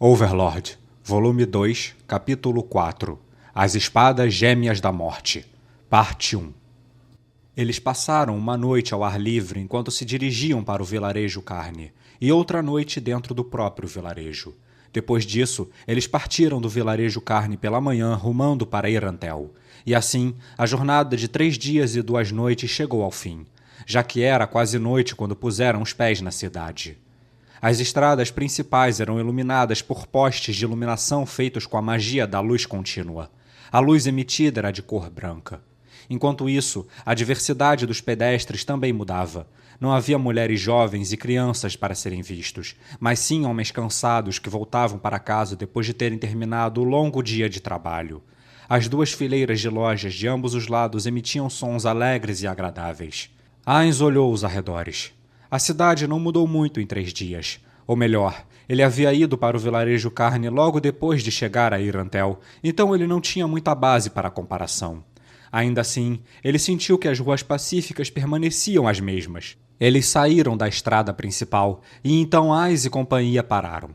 Overlord, volume 2, capítulo 4. As Espadas Gêmeas da Morte, parte 1. Eles passaram uma noite ao ar livre enquanto se dirigiam para o vilarejo Carne, e outra noite dentro do próprio vilarejo. Depois disso, eles partiram do vilarejo Carne pela manhã rumando para Irantel. E assim, a jornada de 3 dias e 2 noites chegou ao fim, já que era quase noite quando puseram os pés na cidade. As estradas principais eram iluminadas por postes de iluminação feitos com a magia da luz contínua. A luz emitida era de cor branca. Enquanto isso, a diversidade dos pedestres também mudava. Não havia mulheres jovens e crianças para serem vistos, mas sim homens cansados que voltavam para casa depois de terem terminado o longo dia de trabalho. As 2 fileiras de lojas de ambos os lados emitiam sons alegres e agradáveis. Ainz olhou os arredores. A cidade não mudou muito em 3 dias. Ou melhor, ele havia ido para o vilarejo Carne logo depois de chegar a Irantel, então ele não tinha muita base para a comparação. Ainda assim, ele sentiu que as ruas pacíficas permaneciam as mesmas. Eles saíram da estrada principal e então Ainz e companhia pararam.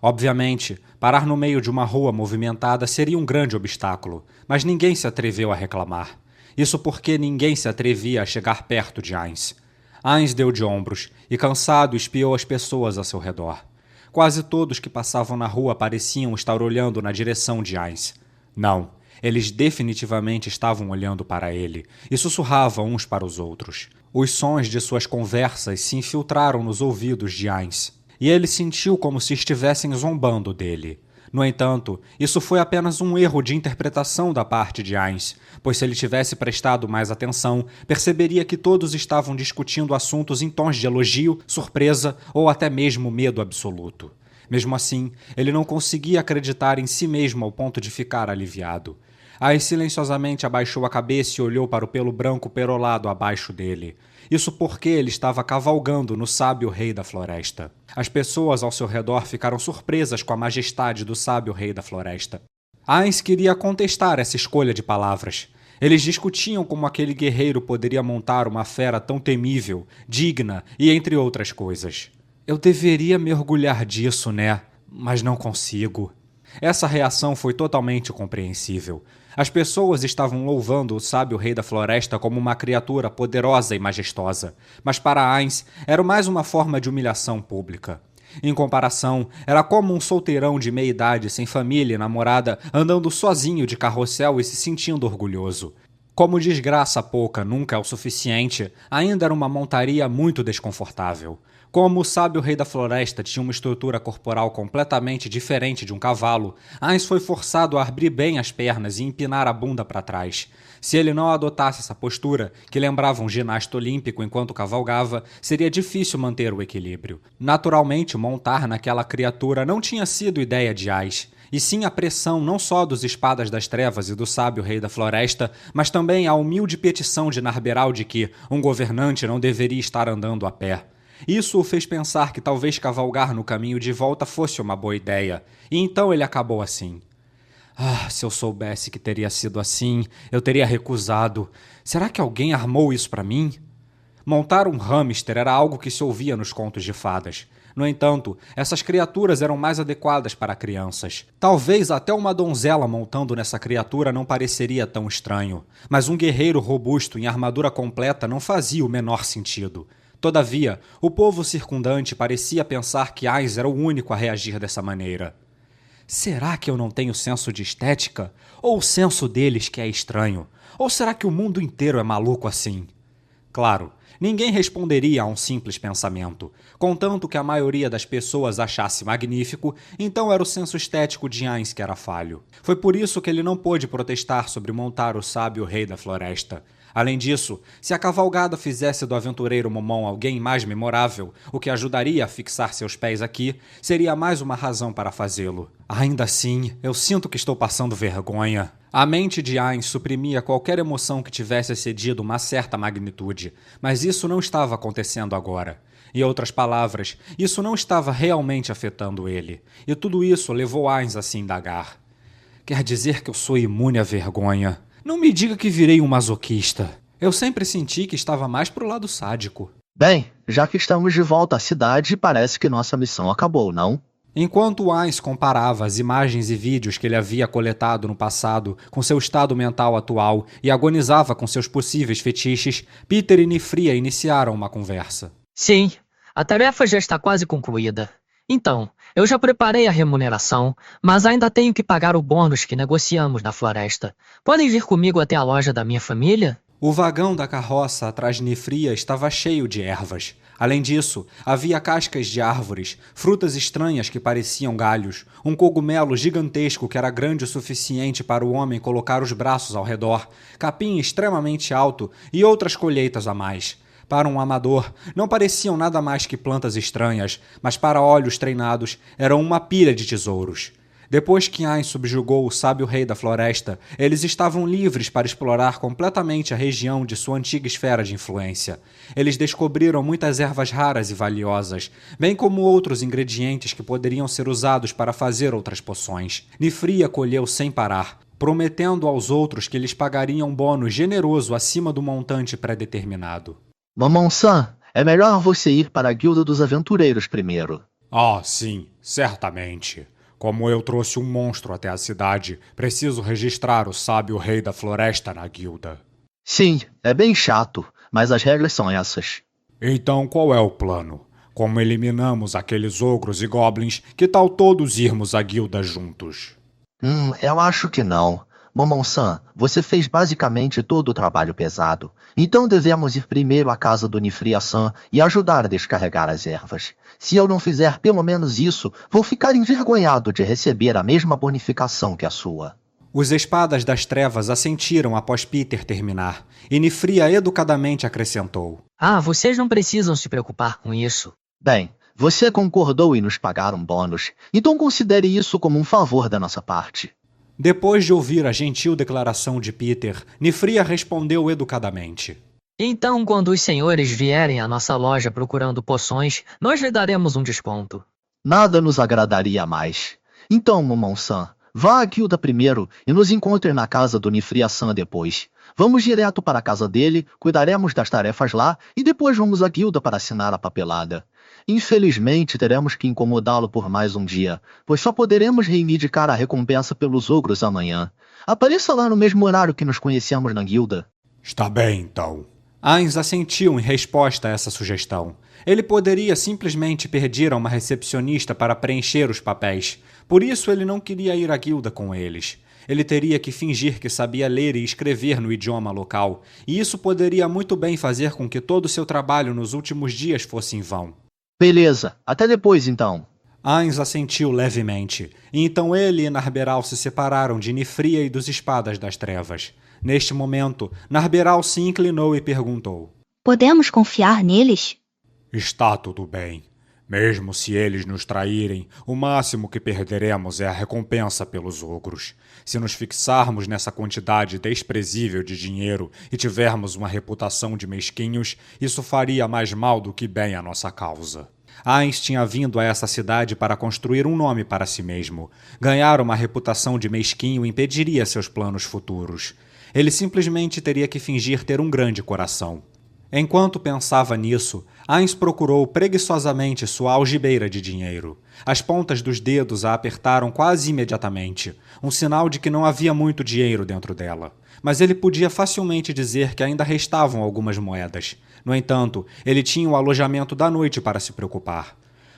Obviamente, parar no meio de uma rua movimentada seria um grande obstáculo, mas ninguém se atreveu a reclamar. Isso porque ninguém se atrevia a chegar perto de Ainz. Ainz deu de ombros e, cansado, espiou as pessoas ao seu redor. Quase todos que passavam na rua pareciam estar olhando na direção de Ainz. Não, eles definitivamente estavam olhando para ele e sussurravam uns para os outros. Os sons de suas conversas se infiltraram nos ouvidos de Ainz, e ele sentiu como se estivessem zombando dele. No entanto, isso foi apenas um erro de interpretação da parte de Ainz, pois se ele tivesse prestado mais atenção, perceberia que todos estavam discutindo assuntos em tons de elogio, surpresa ou até mesmo medo absoluto. Mesmo assim, ele não conseguia acreditar em si mesmo ao ponto de ficar aliviado. Ainz silenciosamente abaixou a cabeça e olhou para o pelo branco perolado abaixo dele. Isso porque ele estava cavalgando no sábio rei da floresta. As pessoas ao seu redor ficaram surpresas com a majestade do sábio rei da floresta. Ainz queria contestar essa escolha de palavras. Eles discutiam como aquele guerreiro poderia montar uma fera tão temível, digna e entre outras coisas. Eu deveria me orgulhar disso, né? Mas não consigo. Essa reação foi totalmente compreensível. As pessoas estavam louvando o sábio rei da floresta como uma criatura poderosa e majestosa, mas para Ainz era mais uma forma de humilhação pública. Em comparação, era como um solteirão de meia-idade sem família e namorada andando sozinho de carrossel e se sentindo orgulhoso. Como desgraça pouca nunca é o suficiente, ainda era uma montaria muito desconfortável. Como o sábio rei da floresta tinha uma estrutura corporal completamente diferente de um cavalo, Ainz foi forçado a abrir bem as pernas e empinar a bunda para trás. Se ele não adotasse essa postura, que lembrava um ginasta olímpico enquanto cavalgava, seria difícil manter o equilíbrio. Naturalmente, montar naquela criatura não tinha sido ideia de Ainz, e sim a pressão não só dos espadas das trevas e do sábio rei da floresta, mas também a humilde petição de Narberal de que um governante não deveria estar andando a pé. Isso o fez pensar que talvez cavalgar no caminho de volta fosse uma boa ideia, e então ele acabou assim. Se eu soubesse que teria sido assim, eu teria recusado. Será que alguém armou isso para mim? Montar um hamster era algo que se ouvia nos contos de fadas. No entanto, essas criaturas eram mais adequadas para crianças. Talvez até uma donzela montando nessa criatura não pareceria tão estranho, mas um guerreiro robusto em armadura completa não fazia o menor sentido. Todavia, o povo circundante parecia pensar que Ainz era o único a reagir dessa maneira. Será que eu não tenho senso de estética? Ou o senso deles que é estranho? Ou será que o mundo inteiro é maluco assim? Claro, ninguém responderia a um simples pensamento. Contanto que a maioria das pessoas achasse magnífico, então era o senso estético de Ainz que era falho. Foi por isso que ele não pôde protestar sobre montar o sábio rei da floresta. Além disso, se a cavalgada fizesse do aventureiro Momon alguém mais memorável, o que ajudaria a fixar seus pés aqui, seria mais uma razão para fazê-lo. Ainda assim, eu sinto que estou passando vergonha. A mente de Ainz suprimia qualquer emoção que tivesse excedido uma certa magnitude, mas isso não estava acontecendo agora. Em outras palavras, isso não estava realmente afetando ele, e tudo isso levou Ainz a se indagar. Quer dizer que eu sou imune à vergonha? Não me diga que virei um masoquista. Eu sempre senti que estava mais pro lado sádico. Bem, já que estamos de volta à cidade, parece que nossa missão acabou, não? Enquanto Ainz comparava as imagens e vídeos que ele havia coletado no passado com seu estado mental atual e agonizava com seus possíveis fetiches, Peter e Nifria iniciaram uma conversa. Sim, a tarefa já está quase concluída. Então, eu já preparei a remuneração, mas ainda tenho que pagar o bônus que negociamos na floresta. Podem vir comigo até a loja da minha família? O vagão da carroça atrás de Nifria estava cheio de ervas. Além disso, havia cascas de árvores, frutas estranhas que pareciam galhos, um cogumelo gigantesco que era grande o suficiente para o homem colocar os braços ao redor, capim extremamente alto e outras colheitas a mais. Para um amador, não pareciam nada mais que plantas estranhas, mas para olhos treinados, eram uma pilha de tesouros. Depois que Ainz subjugou o sábio rei da floresta, eles estavam livres para explorar completamente a região de sua antiga esfera de influência. Eles descobriram muitas ervas raras e valiosas, bem como outros ingredientes que poderiam ser usados para fazer outras poções. Nifria colheu sem parar, prometendo aos outros que lhes pagariam um bônus generoso acima do montante pré-determinado. Momon-san, é melhor você ir para a Guilda dos Aventureiros primeiro. Ah, sim, certamente. Como eu trouxe um monstro até a cidade, preciso registrar o sábio rei da floresta na guilda. Sim, é bem chato, mas as regras são essas. Então qual é o plano? Como eliminamos aqueles ogros e goblins, que tal todos irmos à guilda juntos? Eu acho que não. Momon-san, você fez basicamente todo o trabalho pesado. Então devemos ir primeiro à casa do Nifria-san e ajudar a descarregar as ervas. Se eu não fizer pelo menos isso, vou ficar envergonhado de receber a mesma bonificação que a sua. Os espadas das trevas assentiram após Peter terminar, e Nifria educadamente acrescentou. Ah, vocês não precisam se preocupar com isso. Bem, você concordou em nos pagar um bônus, então considere isso como um favor da nossa parte. Depois de ouvir a gentil declaração de Peter, Nifria respondeu educadamente. Então, quando os senhores vierem à nossa loja procurando poções, nós lhe daremos um desconto. Nada nos agradaria mais. Então, Momon-san, vá à guilda primeiro e nos encontre na casa do Nifria-san depois. Vamos direto para a casa dele, cuidaremos das tarefas lá e depois vamos à guilda para assinar a papelada. Infelizmente, teremos que incomodá-lo por mais um dia, pois só poderemos reivindicar a recompensa pelos ogros amanhã. Apareça lá no mesmo horário que nos conhecemos na guilda. Está bem, então. Ainz assentiu em resposta a essa sugestão. Ele poderia simplesmente pedir a uma recepcionista para preencher os papéis. Por isso ele não queria ir à guilda com eles. Ele teria que fingir que sabia ler e escrever no idioma local, e isso poderia muito bem fazer com que todo o seu trabalho nos últimos dias fosse em vão. Beleza, até depois então. Ainz assentiu levemente, e então ele e Narberal se separaram de Nifria e dos Espadas das Trevas. Neste momento, Narberal se inclinou e perguntou. Podemos confiar neles? Está tudo bem. Mesmo se eles nos traírem, o máximo que perderemos é a recompensa pelos ogros. Se nos fixarmos nessa quantidade desprezível de dinheiro e tivermos uma reputação de mesquinhos, isso faria mais mal do que bem à nossa causa. Ainz tinha vindo a essa cidade para construir um nome para si mesmo. Ganhar uma reputação de mesquinho impediria seus planos futuros. Ele simplesmente teria que fingir ter um grande coração. Enquanto pensava nisso, Ainz procurou preguiçosamente sua algibeira de dinheiro. As pontas dos dedos a apertaram quase imediatamente, um sinal de que não havia muito dinheiro dentro dela. Mas ele podia facilmente dizer que ainda restavam algumas moedas. No entanto, ele tinha o alojamento da noite para se preocupar.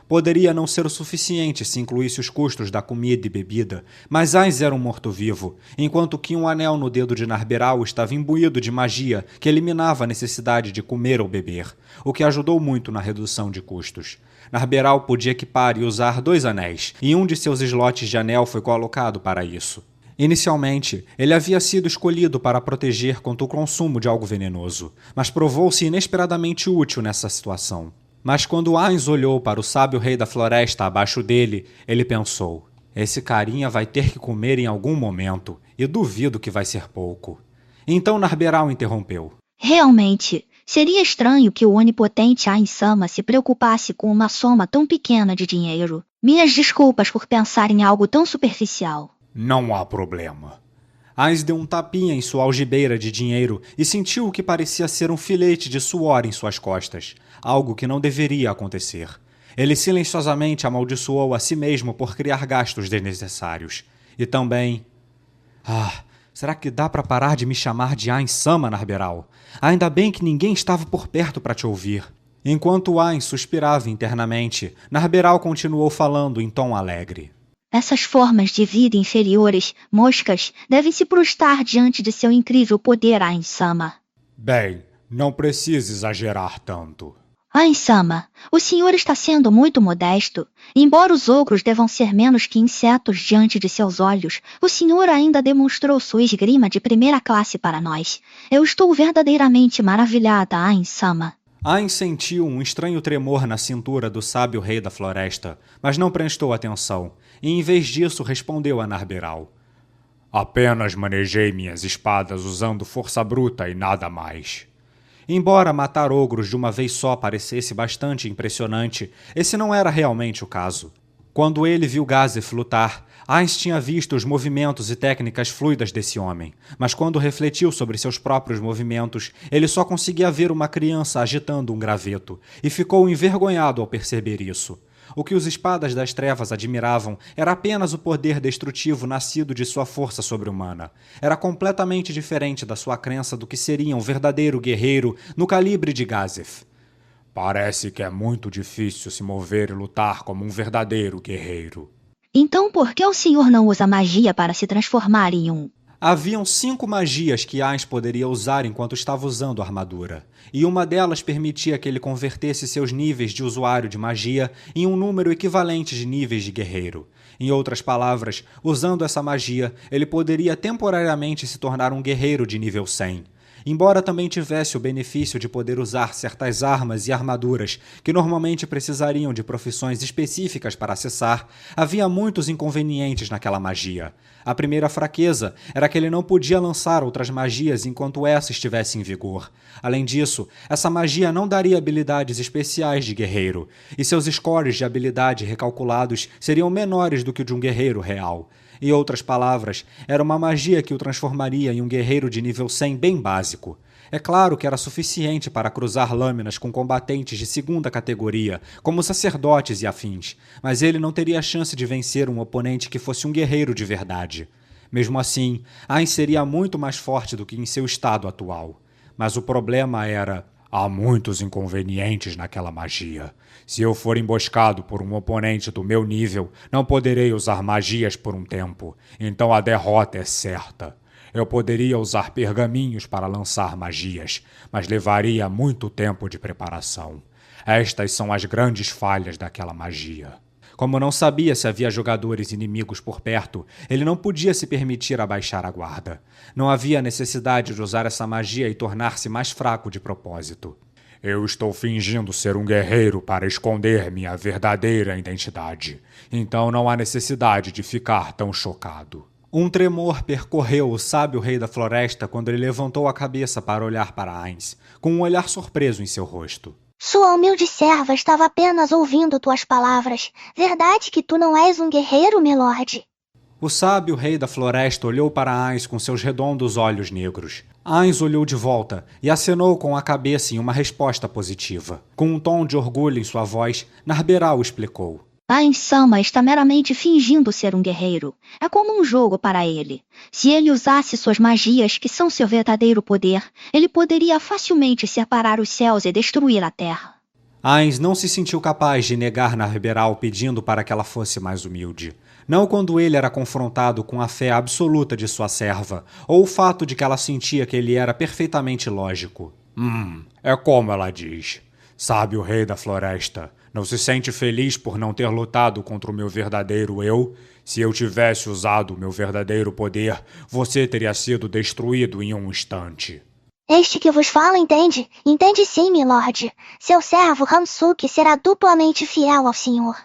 Poderia não ser o suficiente se incluísse os custos da comida e bebida, mas Ainz era um morto-vivo, enquanto que um anel no dedo de Narberal estava imbuído de magia que eliminava a necessidade de comer ou beber, o que ajudou muito na redução de custos. Narberal podia equipar e usar 2 anéis, e um de seus slots de anel foi colocado para isso. Inicialmente, ele havia sido escolhido para proteger contra o consumo de algo venenoso, mas provou-se inesperadamente útil nessa situação. Mas quando Ainz olhou para o sábio rei da floresta abaixo dele, ele pensou, esse carinha vai ter que comer em algum momento, e duvido que vai ser pouco. Então Narberal interrompeu. Realmente, seria estranho que o onipotente Ainz-sama se preocupasse com uma soma tão pequena de dinheiro. Minhas desculpas por pensar em algo tão superficial. Não há problema. Ainz deu um tapinha em sua algibeira de dinheiro e sentiu o que parecia ser um filete de suor em suas costas, algo que não deveria acontecer. Ele silenciosamente amaldiçoou a si mesmo por criar gastos desnecessários. E também... será que dá para parar de me chamar de Ain-sama, Narberal? Ainda bem que ninguém estava por perto para te ouvir. Enquanto Ain suspirava internamente, Narberal continuou falando em tom alegre. Essas formas de vida inferiores, moscas, devem se prostrar diante de seu incrível poder, Ain-sama. Bem, não precisa exagerar tanto. Ain-sama, o senhor está sendo muito modesto. Embora os ogros devam ser menos que insetos diante de seus olhos, o senhor ainda demonstrou sua esgrima de primeira classe para nós. Eu estou verdadeiramente maravilhada, Ain-sama. Ain sentiu um estranho tremor na cintura do sábio rei da floresta, mas não prestou atenção, e em vez disso respondeu a Narberal. Apenas manejei minhas espadas usando força bruta e nada mais. Embora matar ogros de uma vez só parecesse bastante impressionante, esse não era realmente o caso. Quando ele viu Gazef lutar, Ain tinha visto os movimentos e técnicas fluidas desse homem, mas quando refletiu sobre seus próprios movimentos, ele só conseguia ver uma criança agitando um graveto, e ficou envergonhado ao perceber isso. O que os espadas das trevas admiravam era apenas o poder destrutivo nascido de sua força sobre-humana. Era completamente diferente da sua crença do que seria um verdadeiro guerreiro no calibre de Gazef. Parece que é muito difícil se mover e lutar como um verdadeiro guerreiro. Então por que o senhor não usa magia para se transformar em um? Haviam 5 magias que Ain poderia usar enquanto estava usando a armadura, e uma delas permitia que ele convertesse seus níveis de usuário de magia em um número equivalente de níveis de guerreiro. Em outras palavras, usando essa magia, ele poderia temporariamente se tornar um guerreiro de nível 100. Embora também tivesse o benefício de poder usar certas armas e armaduras que normalmente precisariam de profissões específicas para acessar, havia muitos inconvenientes naquela magia. A primeira fraqueza era que ele não podia lançar outras magias enquanto essa estivesse em vigor. Além disso, essa magia não daria habilidades especiais de guerreiro, e seus scores de habilidade recalculados seriam menores do que o de um guerreiro real. Em outras palavras, era uma magia que o transformaria em um guerreiro de nível 100 bem básico. É claro que era suficiente para cruzar lâminas com combatentes de segunda categoria, como sacerdotes e afins, mas ele não teria chance de vencer um oponente que fosse um guerreiro de verdade. Mesmo assim, Ain seria muito mais forte do que em seu estado atual. Mas o problema era... Há muitos inconvenientes naquela magia. Se eu for emboscado por um oponente do meu nível, não poderei usar magias por um tempo, então a derrota é certa. Eu poderia usar pergaminhos para lançar magias, mas levaria muito tempo de preparação. Estas são as grandes falhas daquela magia. Como não sabia se havia jogadores inimigos por perto, ele não podia se permitir abaixar a guarda. Não havia necessidade de usar essa magia e tornar-se mais fraco de propósito. Eu estou fingindo ser um guerreiro para esconder minha verdadeira identidade. Então não há necessidade de ficar tão chocado. Um tremor percorreu o sábio rei da floresta quando ele levantou a cabeça para olhar para Ain, com um olhar surpreso em seu rosto. Sua humilde serva estava apenas ouvindo tuas palavras. Verdade que tu não és um guerreiro, milord? O sábio rei da floresta olhou para Ain com seus redondos olhos negros. Ain olhou de volta e acenou com a cabeça em uma resposta positiva. Com um tom de orgulho em sua voz, Narberal explicou. Ain-sama está meramente fingindo ser um guerreiro. É como um jogo para ele. Se ele usasse suas magias, que são seu verdadeiro poder, ele poderia facilmente separar os céus e destruir a terra. Ain não se sentiu capaz de negar Narberal pedindo para que ela fosse mais humilde. Não quando ele era confrontado com a fé absoluta de sua serva, ou o fato de que ela sentia que ele era perfeitamente lógico. É como ela diz. Sabe o rei da floresta, não se sente feliz por não ter lutado contra o meu verdadeiro eu? Se eu tivesse usado o meu verdadeiro poder, você teria sido destruído em um instante. Este que vos fala entende? Entende sim, milord. Seu servo Hamsuke será duplamente fiel ao senhor.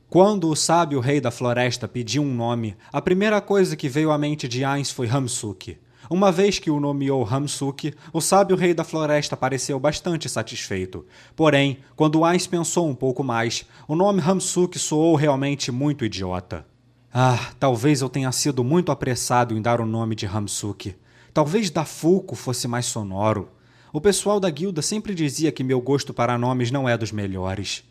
Quando o sábio rei da floresta pediu um nome, a primeira coisa que veio à mente de Ain foi Hamsuke. Uma vez que o nomeou Hamsuke, o sábio rei da floresta pareceu bastante satisfeito. Porém, quando Ain pensou um pouco mais, o nome Hamsuke soou realmente muito idiota. Talvez eu tenha sido muito apressado em dar o nome de Hamsuke. Talvez Dafulco fosse mais sonoro. O pessoal da guilda sempre dizia que meu gosto para nomes não é dos melhores.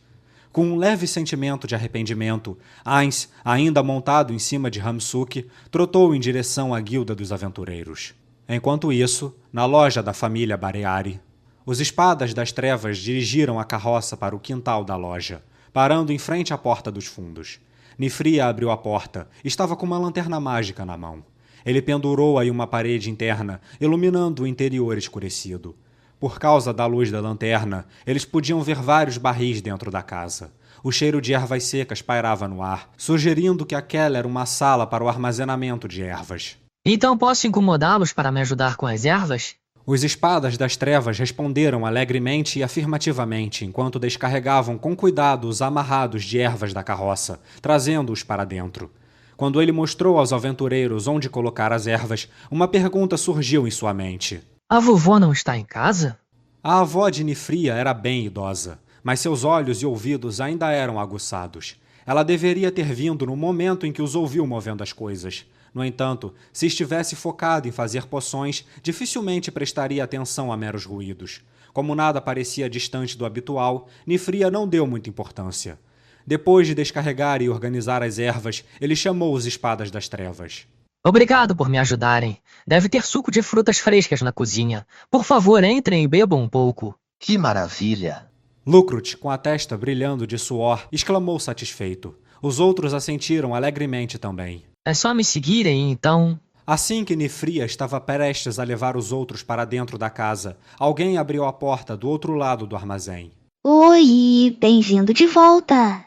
Com um leve sentimento de arrependimento, Ainz, ainda montado em cima de Hamsuk, trotou em direção à guilda dos aventureiros. Enquanto isso, na loja da família Bareari, os espadas das trevas dirigiram a carroça para o quintal da loja, parando em frente à porta dos fundos. Nifria abriu a porta. Estava com uma lanterna mágica na mão. Ele pendurou-a em uma parede interna, iluminando o interior escurecido. Por causa da luz da lanterna, eles podiam ver vários barris dentro da casa. O cheiro de ervas secas pairava no ar, sugerindo que aquela era uma sala para o armazenamento de ervas. Então posso incomodá-los para me ajudar com as ervas? Os espadas das trevas responderam alegremente e afirmativamente, enquanto descarregavam com cuidado os amarrados de ervas da carroça, trazendo-os para dentro. Quando ele mostrou aos aventureiros onde colocar as ervas, uma pergunta surgiu em sua mente. A vovó não está em casa? A avó de Nifria era bem idosa, mas seus olhos e ouvidos ainda eram aguçados. Ela deveria ter vindo no momento em que os ouviu movendo as coisas. No entanto, se estivesse focado em fazer poções, dificilmente prestaria atenção a meros ruídos. Como nada parecia distante do habitual, Nifria não deu muita importância. Depois de descarregar e organizar as ervas, ele chamou os espadas das trevas. Obrigado por me ajudarem. Deve ter suco de frutas frescas na cozinha. Por favor, entrem e bebam um pouco. Que maravilha! Lukrut, com a testa brilhando de suor, exclamou satisfeito. Os outros assentiram alegremente também. É só me seguirem, então... Assim que Nifria estava prestes a levar os outros para dentro da casa, alguém abriu a porta do outro lado do armazém. Oi, bem-vindo de volta.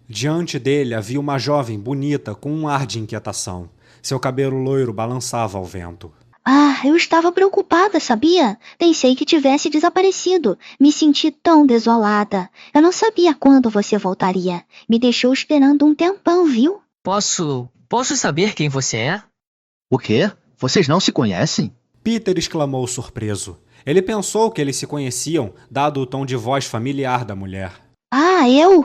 Diante dele havia uma jovem bonita com um ar de inquietação. Seu cabelo loiro balançava ao vento. Ah, eu estava preocupada, sabia? Pensei que tivesse desaparecido. Me senti tão desolada. Eu não sabia quando você voltaria. Me deixou esperando um tempão, viu? Posso saber quem você é? O quê? Vocês não se conhecem? Peter exclamou surpreso. Ele pensou que eles se conheciam, dado o tom de voz familiar da mulher. Ah, eu?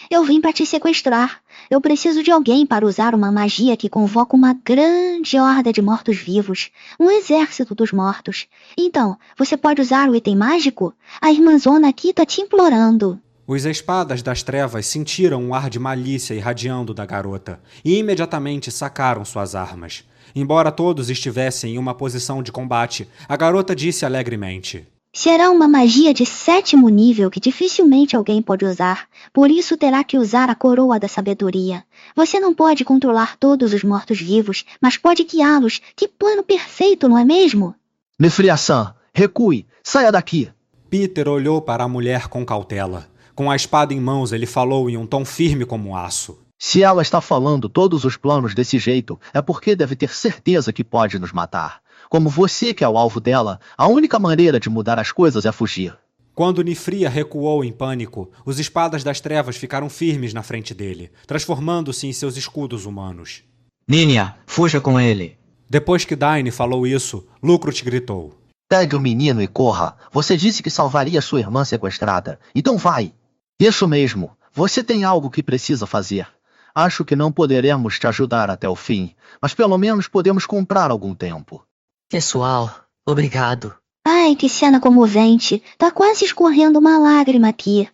Eu vim para te sequestrar. Eu preciso de alguém para usar uma magia que convoca uma grande horda de mortos-vivos. Um exército dos mortos. Então, você pode usar o item mágico? A irmãzona aqui tá te implorando. Os espadas das trevas sentiram um ar de malícia irradiando da garota e imediatamente sacaram suas armas. Embora todos estivessem em uma posição de combate, a garota disse alegremente. Será uma magia de 7º nível que dificilmente alguém pode usar. Por isso terá que usar a coroa da sabedoria. Você não pode controlar todos os mortos-vivos, mas pode guiá-los. Que plano perfeito, não é mesmo? Nifria-san, recue, saia daqui. Peter olhou para a mulher com cautela. Com a espada em mãos, ele falou em um tom firme como aço. Se ela está falando todos os planos desse jeito, é porque deve ter certeza que pode nos matar. Como você que é o alvo dela, a única maneira de mudar as coisas é fugir. Quando Nifria recuou em pânico, os espadas das trevas ficaram firmes na frente dele, transformando-se em seus escudos humanos. Ninha, fuja com ele. Depois que Daine falou isso, Lukrut gritou. Pegue o menino e corra. Você disse que salvaria sua irmã sequestrada. Então vai. Isso mesmo. Você tem algo que precisa fazer. Acho que não poderemos te ajudar até o fim, mas pelo menos podemos comprar algum tempo. Pessoal, obrigado. Ai, que cena comovente. Tá quase escorrendo uma lágrima aqui.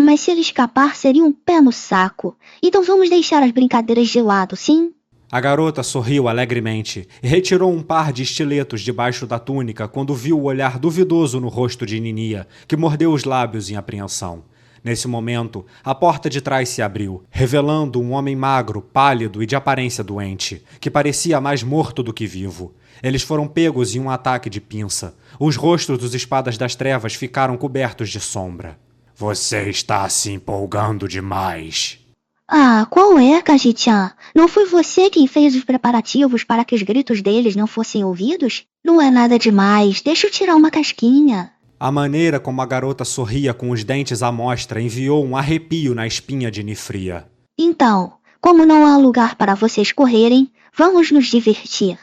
Mas se ele escapar, seria um pé no saco. Então vamos deixar as brincadeiras de lado, sim? A garota sorriu alegremente e retirou um par de estiletos debaixo da túnica quando viu o olhar duvidoso no rosto de Ninia, que mordeu os lábios em apreensão. Nesse momento, a porta de trás se abriu, revelando um homem magro, pálido e de aparência doente, que parecia mais morto do que vivo. Eles foram pegos em um ataque de pinça. Os rostos dos espadas das trevas ficaram cobertos de sombra. Você está se empolgando demais. Ah, qual é, Kaji-chan? Não foi você quem fez os preparativos para que os gritos deles não fossem ouvidos? Não é nada demais, deixa eu tirar uma casquinha. A maneira como a garota sorria com os dentes à mostra enviou um arrepio na espinha de Nifria. Então, como não há lugar para vocês correrem, vamos nos divertir.